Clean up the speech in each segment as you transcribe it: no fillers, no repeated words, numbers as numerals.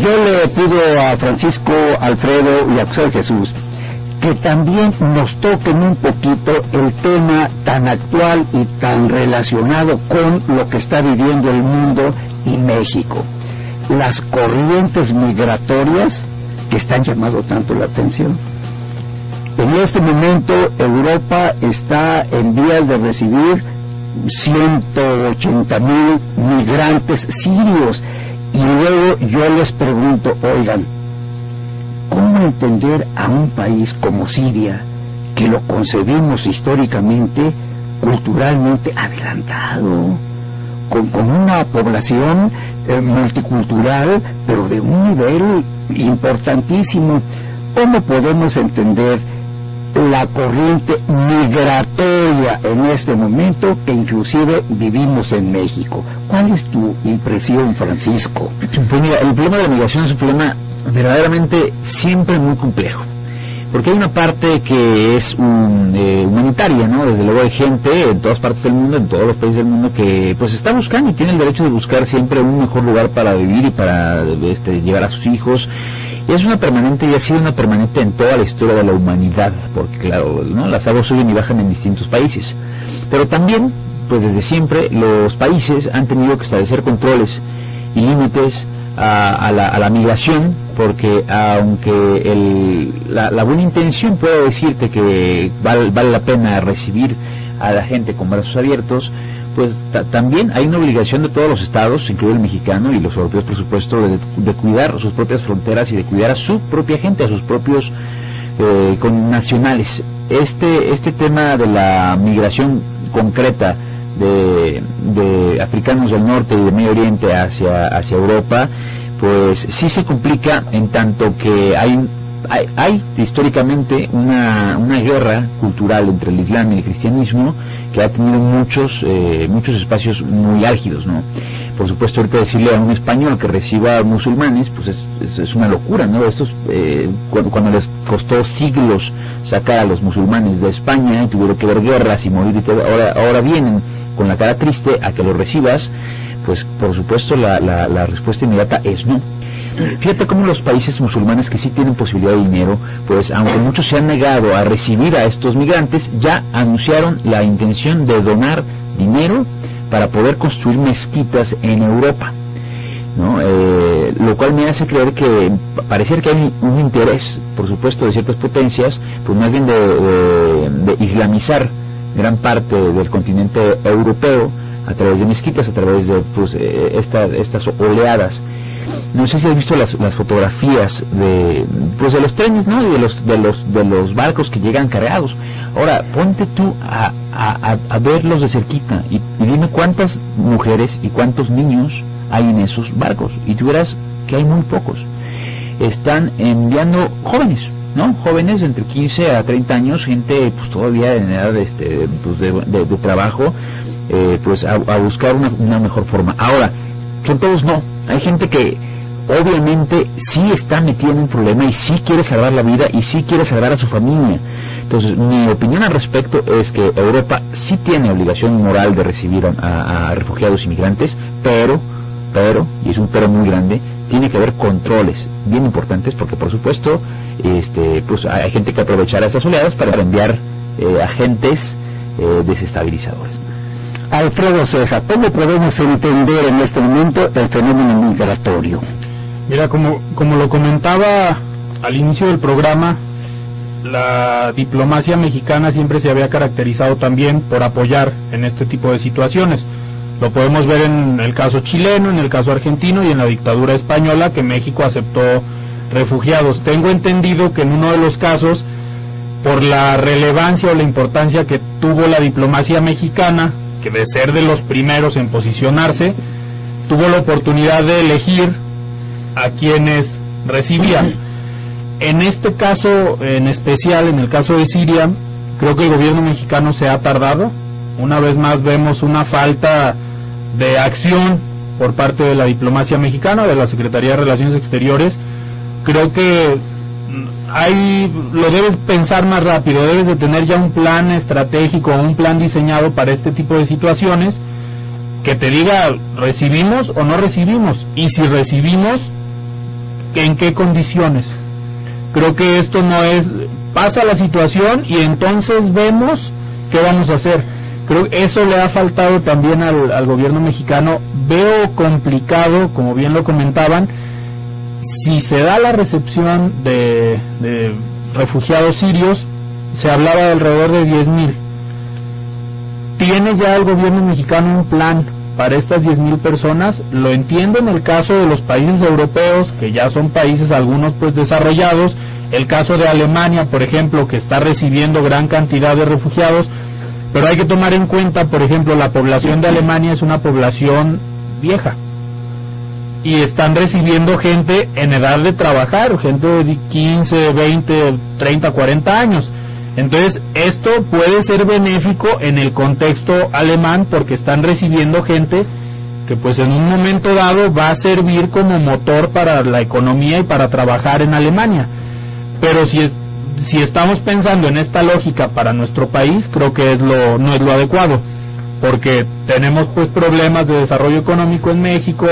yo le pido a Francisco, Alfredo y a José Jesús que también nos toquen un poquito el tema tan actual y tan relacionado con lo que está viviendo el mundo y México. Las corrientes migratorias que están llamando tanto la atención. En este momento Europa está en vías de recibir 180,000 migrantes sirios, y luego yo les pregunto, oigan, ¿cómo entender a un país como Siria, que lo concebimos históricamente, culturalmente adelantado, con una población multicultural, pero de un nivel importantísimo? ¿Cómo podemos entender la corriente migratoria en este momento que inclusive vivimos en México? ¿Cuál es tu impresión, Francisco? Pues mira, el problema de la migración es un problema verdaderamente siempre muy complejo, porque hay una parte que es humanitaria, ¿no? Desde luego hay gente en todas partes del mundo, en todos los países del mundo, que pues está buscando y tiene el derecho de buscar siempre un mejor lugar para vivir y para llevar a sus hijos. Y es una permanente, y ha sido una permanente en toda la historia de la humanidad, porque claro, ¿no?, las aguas suben y bajan en distintos países. Pero también, pues desde siempre, los países han tenido que establecer controles y límites a la migración, porque aunque la buena intención puede decirte que vale la pena recibir a la gente con brazos abiertos, pues también hay una obligación de todos los estados, incluido el mexicano y los europeos, por supuesto, de cuidar sus propias fronteras y de cuidar a su propia gente, a sus propios connacionales. Este tema de la migración concreta de africanos del norte y del Medio Oriente hacia Europa, pues sí se complica, en tanto que hay históricamente una guerra cultural entre el Islam y el cristianismo que ha tenido muchos espacios muy álgidos, ¿no? Por supuesto, ahorita decirle a un español que reciba a musulmanes, pues es una locura, ¿no? Cuando les costó siglos sacar a los musulmanes de España y tuvieron que ver guerras y morir y todo, ahora vienen con la cara triste a que los recibas, pues por supuesto la respuesta inmediata es no. Fíjate cómo los países musulmanes que sí tienen posibilidad de dinero, pues aunque muchos se han negado a recibir a estos migrantes, ya anunciaron la intención de donar dinero para poder construir mezquitas en Europa, ¿no? Lo cual me hace creer que pareciera que hay un interés, por supuesto, de ciertas potencias, pues más bien de islamizar gran parte del continente europeo a través de mezquitas, a través de pues, estas oleadas. No sé si has visto las fotografías de los trenes, ¿no? Y de los barcos que llegan cargados. Ahora, ponte tú a verlos de cerquita y dime cuántas mujeres y cuántos niños hay en esos barcos, y tú verás que hay muy pocos. Están enviando jóvenes, ¿no? Jóvenes de entre 15 a 30 años, gente pues todavía en edad de trabajo, pues a buscar una mejor forma. Ahora, son todos no. Hay gente que obviamente sí está metida en un problema y sí quiere salvar la vida y sí quiere salvar a su familia. Entonces, mi opinión al respecto es que Europa sí tiene obligación moral de recibir a refugiados y migrantes, pero, y es un pero muy grande, tiene que haber controles bien importantes, porque por supuesto pues hay gente que aprovechará estas oleadas para enviar agentes desestabilizadores. Alfredo Ceja, ¿cómo podemos entender en este momento el fenómeno migratorio? Mira, como lo comentaba al inicio del programa, la diplomacia mexicana siempre se había caracterizado también por apoyar en este tipo de situaciones. Lo podemos ver en el caso chileno, en el caso argentino y en la dictadura española, que México aceptó refugiados. Tengo entendido que en uno de los casos, por la relevancia o la importancia que tuvo la diplomacia mexicana, que de ser de los primeros en posicionarse, tuvo la oportunidad de elegir a quienes recibían. En este caso en especial, en el caso de Siria, creo que el gobierno mexicano se ha tardado. Una vez más vemos una falta de acción por parte de la diplomacia mexicana, de la Secretaría de Relaciones Exteriores. Creo que lo debes pensar más rápido, debes de tener ya un plan estratégico, un plan diseñado para este tipo de situaciones, que te diga, ¿recibimos o no recibimos? Y si recibimos, en qué condiciones. Creo que esto no es, pasa la situación y entonces vemos qué vamos a hacer. Creo que eso le ha faltado también al gobierno mexicano. Veo complicado, como bien lo comentaban, si se da la recepción de refugiados sirios, se hablaba de alrededor de 10,000. ¿Tiene ya el gobierno mexicano un plan para estas 10,000 personas? Lo entiendo en el caso de los países europeos, que ya son países algunos pues desarrollados, el caso de Alemania, por ejemplo, que está recibiendo gran cantidad de refugiados, pero hay que tomar en cuenta, por ejemplo, la población de Alemania es una población vieja, y están recibiendo gente en edad de trabajar, gente de 15, 20, 30, 40 años. Entonces, esto puede ser benéfico en el contexto alemán porque están recibiendo gente que pues en un momento dado va a servir como motor para la economía y para trabajar en Alemania. Pero si estamos pensando en esta lógica para nuestro país, creo que no es lo adecuado, porque tenemos pues problemas de desarrollo económico en México,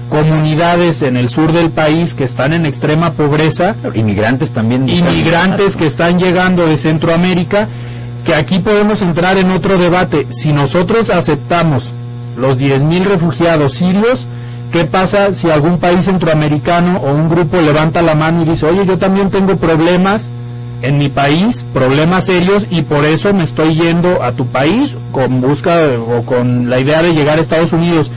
comunidades en el sur del país que están en extrema pobreza, inmigrantes también, inmigrantes que están llegando de Centroamérica, que aquí podemos entrar en otro debate. Si nosotros aceptamos los 10,000 refugiados sirios, ¿qué pasa si algún país centroamericano o un grupo levanta la mano y dice, oye, yo también tengo problemas en mi país, problemas serios, y por eso me estoy yendo a tu país con busca o con la idea de llegar a Estados Unidos,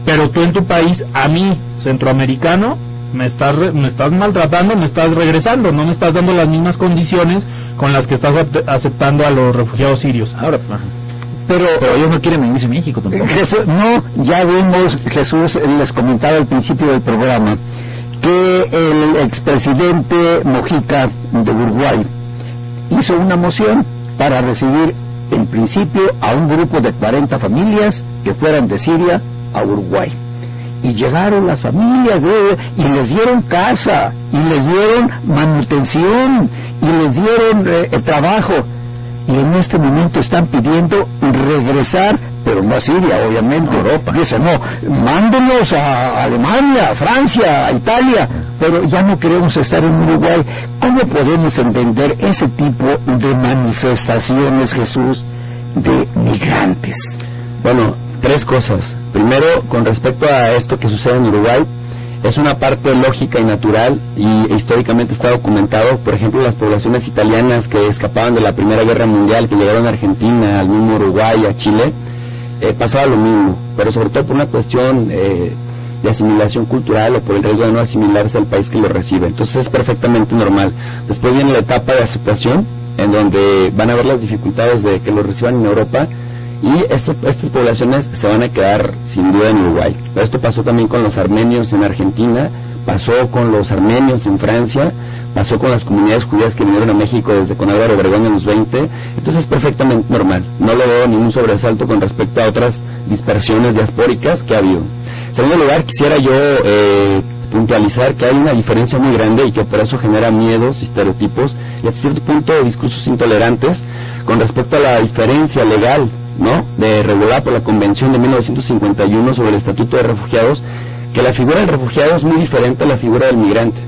pero tú en tu país, a mí, centroamericano, me estás maltratando, me estás regresando, no me estás dando las mismas condiciones con las que estás aceptando a los refugiados sirios? Ahora, pero ellos no quieren venirse a México tampoco. Jesús, no, ya vimos, Jesús les comentaba al principio del programa que el expresidente Mojica de Uruguay hizo una moción para recibir en principio a un grupo de 40 familias que fueran de Siria a Uruguay. Y llegaron las familias y les dieron casa, y les dieron manutención, y les dieron trabajo. Y en este momento están pidiendo regresar, pero no a Siria, obviamente, Europa. Dicen, no, mándenos a Alemania, a Francia, a Italia, pero ya no queremos estar en Uruguay. ¿Cómo podemos entender ese tipo de manifestaciones, Jesús, de migrantes? Bueno, tres cosas. Primero, con respecto a esto que sucede en Uruguay, es una parte lógica y natural, y históricamente está documentado. Por ejemplo, las poblaciones italianas que escapaban de la Primera Guerra Mundial, que llegaron a Argentina, al mismo Uruguay, a Chile, pasaba lo mismo, pero sobre todo por una cuestión de asimilación cultural o por el riesgo de no asimilarse al país que lo recibe. Entonces es perfectamente normal. Después viene la etapa de aceptación, en donde van a ver las dificultades de que lo reciban en Europa, y estas poblaciones se van a quedar sin duda en Uruguay. Pero esto pasó también con los armenios en Argentina, pasó con los armenios en Francia, pasó con las comunidades judías que vinieron a México desde con Álvaro Obregón en los 20, entonces es perfectamente normal. No le veo ningún sobresalto con respecto a otras dispersiones diaspóricas que ha habido. En segundo lugar, quisiera yo puntualizar que hay una diferencia muy grande y que por eso genera miedos, estereotipos y hasta cierto punto discursos intolerantes con respecto a la diferencia legal, ¿no?, de regulada por la Convención de 1951 sobre el Estatuto de Refugiados, que la figura del refugiado es muy diferente a la figura del migrante.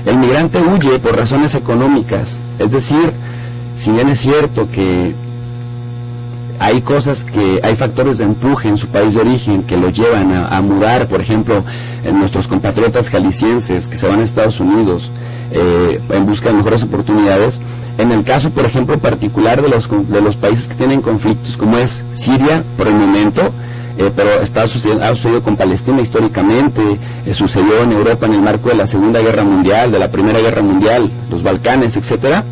El migrante huye por razones económicas, es decir, si bien es cierto que hay factores de empuje en su país de origen que lo llevan a mudar, por ejemplo, en nuestros compatriotas jaliscienses que se van a Estados Unidos en busca de mejores oportunidades. En el caso, por ejemplo, particular de los países que tienen conflictos, como es Siria por el momento, pero ha sucedido con Palestina históricamente, sucedió en Europa en el marco de la Segunda Guerra Mundial, de la Primera Guerra Mundial, los Balcanes, etcétera.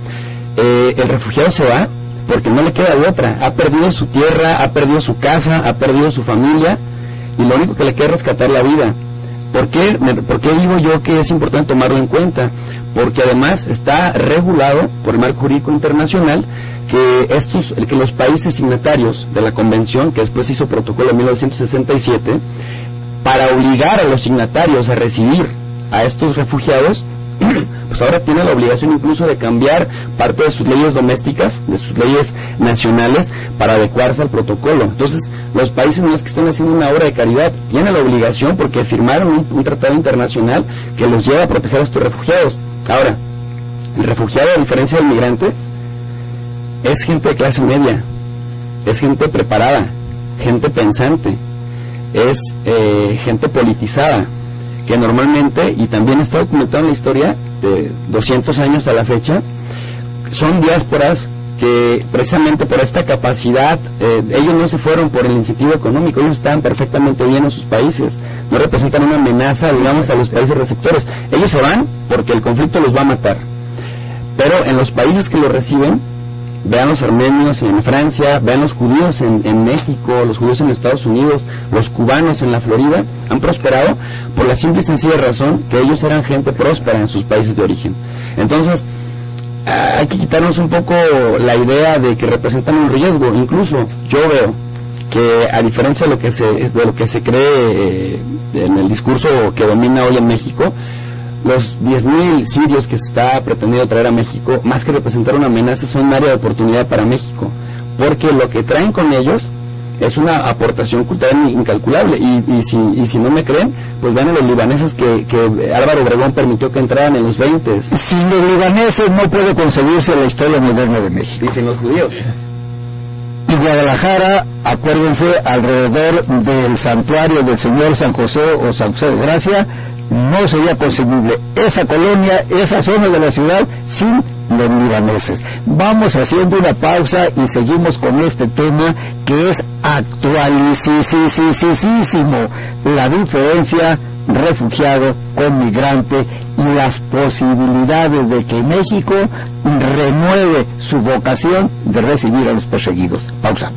El refugiado se va porque no le queda de otra. Ha perdido su tierra, ha perdido su casa, ha perdido su familia, y lo único que le queda es rescatar la vida. ¿Por qué digo yo que es importante tomarlo en cuenta? Porque además está regulado por el marco jurídico internacional que los países signatarios de la convención, que después hizo protocolo en 1967, para obligar a los signatarios a recibir a estos refugiados, pues ahora tiene la obligación incluso de cambiar parte de sus leyes domésticas, de sus leyes nacionales, para adecuarse al protocolo. Entonces, los países no es que estén haciendo una obra de caridad, tienen la obligación porque firmaron un tratado internacional que los lleva a proteger a estos refugiados. Ahora, el refugiado, a diferencia del migrante, es gente de clase media, es gente preparada, gente pensante, es gente politizada, que normalmente, y también está documentado en la historia, de 200 años a la fecha, son diásporas que precisamente por esta capacidad, ellos no se fueron por el incentivo económico, ellos estaban perfectamente bien en sus países, no representan una amenaza, digamos, a los países receptores. Ellos se van porque el conflicto los va a matar. Pero en los países que los reciben, vean los armenios en Francia, vean los judíos en México, los judíos en Estados Unidos, los cubanos en la Florida, han prosperado por la simple y sencilla razón que ellos eran gente próspera en sus países de origen. Entonces, hay que quitarnos un poco la idea de que representan un riesgo. Incluso yo veo que, a diferencia de lo que se cree en el discurso que domina hoy en México, los 10.000 sirios que se está pretendiendo traer a México, más que representar una amenaza, son un área de oportunidad para México, porque lo que traen con ellos es una aportación cultural incalculable, y si no me creen, pues vean a los libaneses que Álvaro Obregón permitió que entraran en los 20. Sin los libaneses no puede concebirse la historia moderna de México. Dicen los judíos. Y Guadalajara, acuérdense, alrededor del santuario del Señor San José o San José de Gracia, no sería concebible esa colonia, esa zona de la ciudad sin los libaneses. Vamos haciendo una pausa y seguimos con este tema que es actualísimo, la diferencia refugiado con migrante y las posibilidades de que México renueve su vocación de recibir a los perseguidos. Pausa.